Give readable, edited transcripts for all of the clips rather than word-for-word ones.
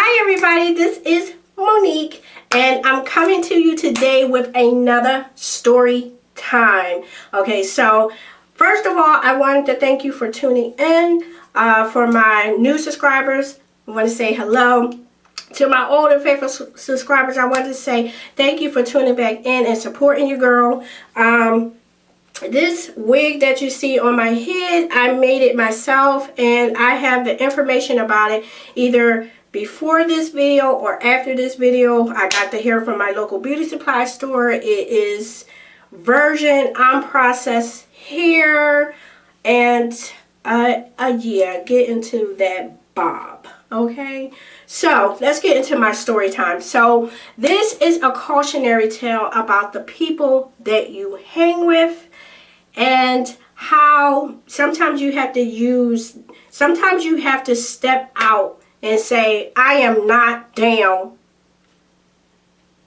Hi everybody, this is Monique and I'm coming to you today with another story time. Okay, so first of all, I wanted to thank you for tuning in. For my new subscribers, I want to say hello. To my old and faithful subscribers, I wanted to say thank you for tuning back in and supporting your girl. This wig that you see on my head, I made it myself, and I have the information about it either before this video or after this video. I got the hair from my local beauty supply store. It is virgin unprocessed hair, and yeah, get into that bob. Okay, so let's get into my story time. So this is a cautionary tale about the people that you hang with, and how sometimes you have to step out and say, I am not down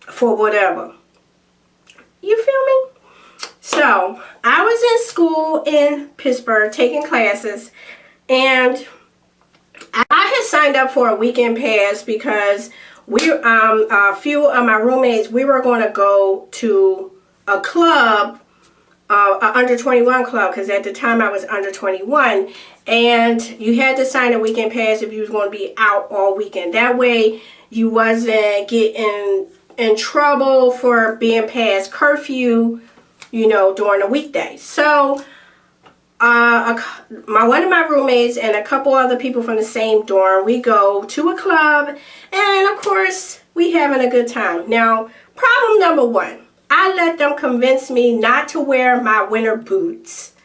for whatever. You feel me? So I was in school in Pittsburgh taking classes, and I had signed up for a weekend pass because a few of my roommates, we were going to go to a club, an under 21 club, because at the time I was under 21, and you had to sign a weekend pass if you was going to be out all weekend. That way you wasn't getting in trouble for being past curfew, you know, during the weekday. So one of my roommates and a couple other people from the same dorm, we go to a club, and of course we having a good time. Now, problem number one, I let them convince me not to wear my winter boots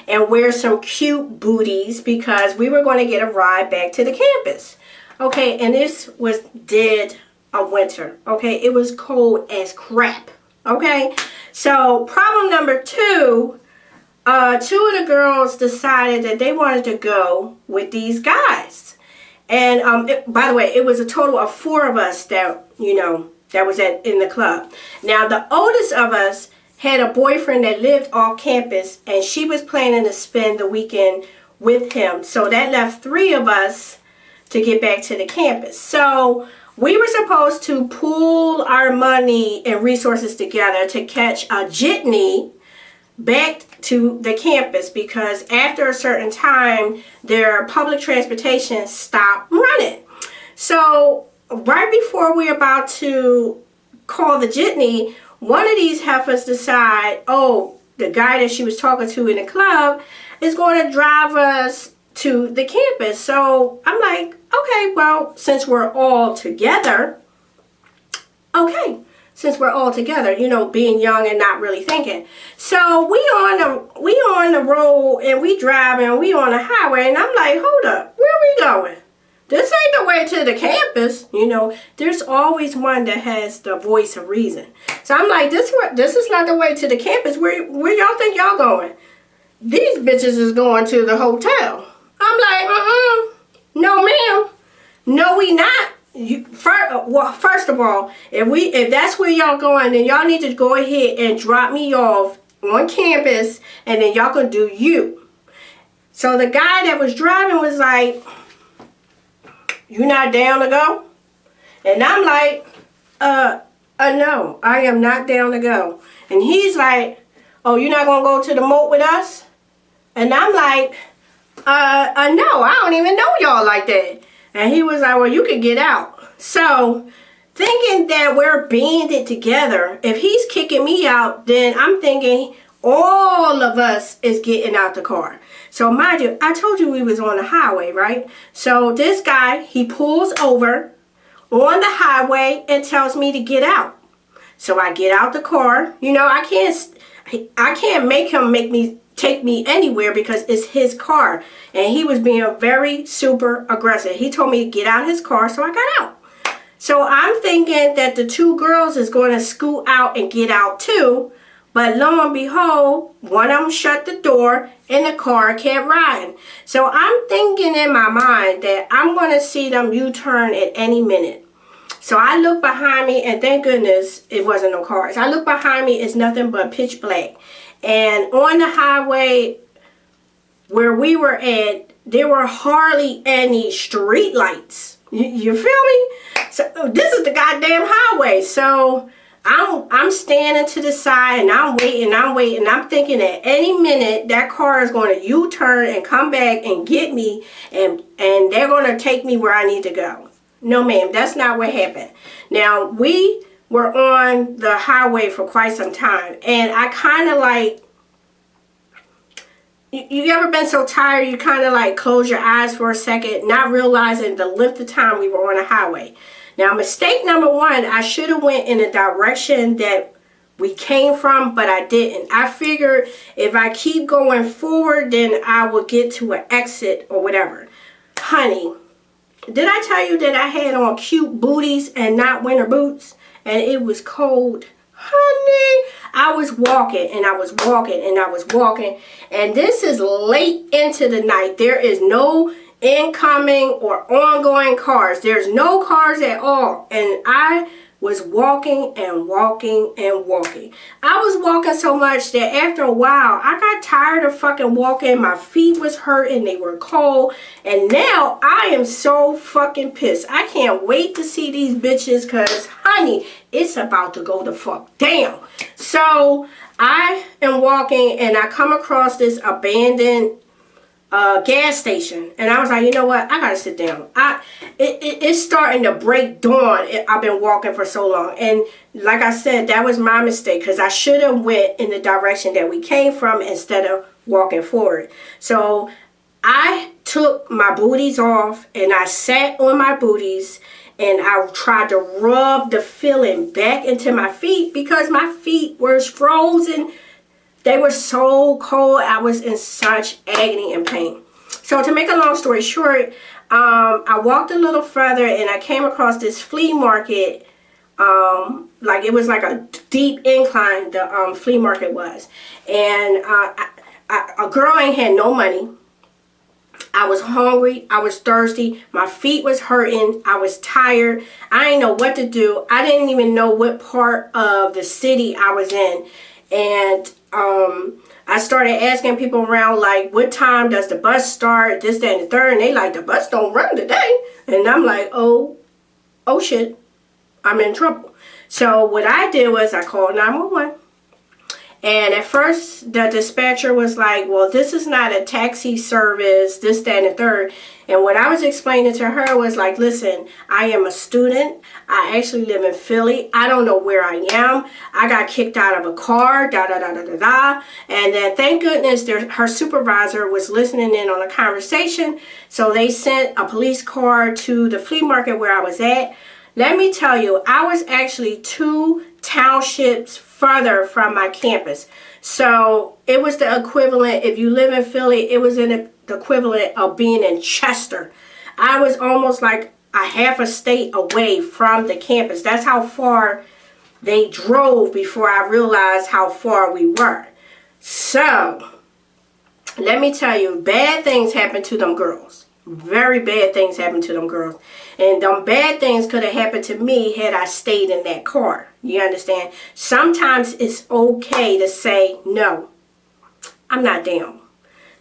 and wear some cute booties because we were going to get a ride back to the campus. Okay, and this was dead of winter. Okay, it was cold as crap. Okay, so problem number two, two of the girls decided that they wanted to go with these guys. And by the way, it was a total of 4 of us that, you know, that was in the club. Now, the oldest of us had a boyfriend that lived off campus, and she was planning to spend the weekend with him. So that left 3 of us to get back to the campus. So we were supposed to pool our money and resources together to catch a jitney back to the campus, because after a certain time, their public transportation stopped running. So right before we're about to call the jitney, one of these heifers decide, oh, the guy that she was talking to in the club is going to drive us to the campus. So I'm like, okay, well, since we're all together, you know, being young and not really thinking. So we on the road, and we driving, and we on the highway, and I'm like, hold up, where we going? This ain't the way to the campus. You know, there's always one that has the voice of reason. So I'm like, this is not the way to the campus. Where y'all think y'all going? These bitches is going to the hotel. I'm like, no ma'am. No, we not. First of all, if that's where y'all going, then y'all need to go ahead and drop me off on campus, and then y'all can do you. So the guy that was driving was like, you not down to go? And I'm like, no, I am not down to go. And he's like, oh, you're not going to go to the moat with us? And I'm like, no, I don't even know y'all like that. And he was like, well, you can get out. So thinking that we're banded together, if he's kicking me out, then I'm thinking all of us is getting out the car. So mind you, I told you we was on the highway, right? So this guy, he pulls over on the highway and tells me to get out. So I get out the car. You know, I can't make him take me anywhere because it's his car. And he was being very super aggressive. He told me to get out his car, so I got out. So I'm thinking that the 2 girls is going to scoot out and get out too. But lo and behold, one of them shut the door and the car kept riding. So I'm thinking in my mind that I'm going to see them U-turn at any minute. So I look behind me, and thank goodness it wasn't no cars. I look behind me, it's nothing but pitch black. And on the highway where we were at, there were hardly any street lights. You feel me? So this is the goddamn highway. So I'm standing to the side and I'm waiting. I'm thinking at any minute that car is going to U-turn and come back and get me, and they're going to take me where I need to go. No, ma'am, that's not what happened. Now, we were on the highway for quite some time, and I kind of like, you ever been so tired you kind of like close your eyes for a second, not realizing the length of time we were on a highway. Now, mistake number one, I should have went in the direction that we came from, but I didn't. I figured if I keep going forward, then I will get to an exit or whatever. Honey, did I tell you that I had on cute booties and not winter boots? And it was cold. Honey, I was walking and I was walking and I was walking. And this is late into the night. There is no incoming or ongoing cars. There's no cars at all. And I was walking and walking and walking. I was walking so much that after a while, I got tired of fucking walking. My feet was hurting. They were cold. And now I am so fucking pissed. I can't wait to see these bitches because, honey, it's about to go the fuck down. So I am walking and I come across this abandoned gas station, and I was like, you know what, I gotta sit down. It's starting to break dawn. I've been walking for so long, and like I said, that was my mistake because I should have went in the direction that we came from instead of walking forward. So I took my booties off and I sat on my booties and I tried to rub the feeling back into my feet because my feet were frozen. They were so cold. I was in such agony and pain. So to make a long story short, I walked a little further and I came across this flea market. Like it was like a deep incline, the flea market was. And a girl ain't had no money. I was hungry. I was thirsty. My feet was hurting. I was tired. I didn't know what to do. I didn't even know what part of the city I was in. And I started asking people around, like, what time does the bus start, this, that, and the third, and they like, the bus don't run today. And I'm like, oh shit, I'm in trouble. So what I did was I called 911. And at first, the dispatcher was like, well, this is not a taxi service, this, that, and the third. And what I was explaining to her was like, listen, I am a student. I actually live in Philly. I don't know where I am. I got kicked out of a car, da-da-da-da-da-da. And then, thank goodness, her supervisor was listening in on a conversation. So they sent a police car to the flea market where I was at. Let me tell you, I was actually 2 townships further from my campus. So it was the equivalent, if you live in Philly, it was in the equivalent of being in Chester. I was almost like a half a state away from the campus. That's how far they drove before I realized how far we were. So let me tell you, bad things happened to them girls. Very bad things happened to them girls. And them bad things could have happened to me had I stayed in that car. You understand? Sometimes it's okay to say, no, I'm not down.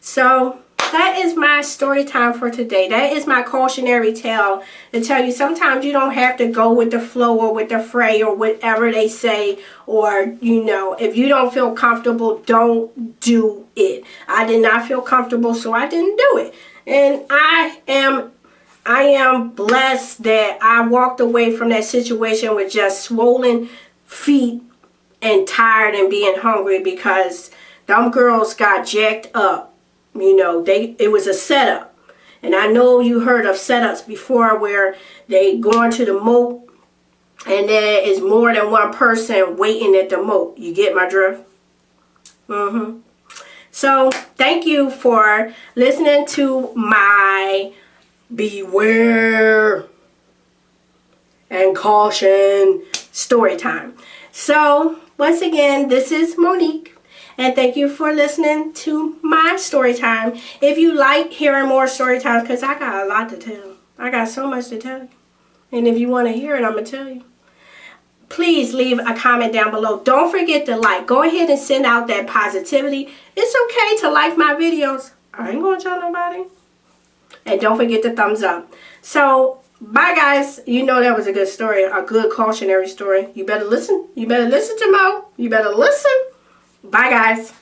So that is my story time for today. That is my cautionary tale to tell you sometimes you don't have to go with the flow or with the fray or whatever they say. Or, you know, if you don't feel comfortable, don't do it. I did not feel comfortable, so I didn't do it. And I am blessed that I walked away from that situation with just swollen feet and tired and being hungry because them girls got jacked up. You know, it was a setup. And I know you heard of setups before where they go into the moat and there is more than one person waiting at the moat. You get my drift? So, thank you for listening to my Beware and Caution story time. So, once again, this is Monique, and thank you for listening to my story time. If you like hearing more story times, because I got a lot to tell. I got so much to tell you. And if you want to hear it, I'm going to tell you. Please leave a comment down below. Don't forget to like. Go ahead and send out that positivity. It's okay to like my videos. I ain't going to tell nobody. And don't forget the thumbs up. So, Bye, guys. You know that was a good story, a good cautionary story. You better listen. You better listen to Mo. You better listen. Bye, guys.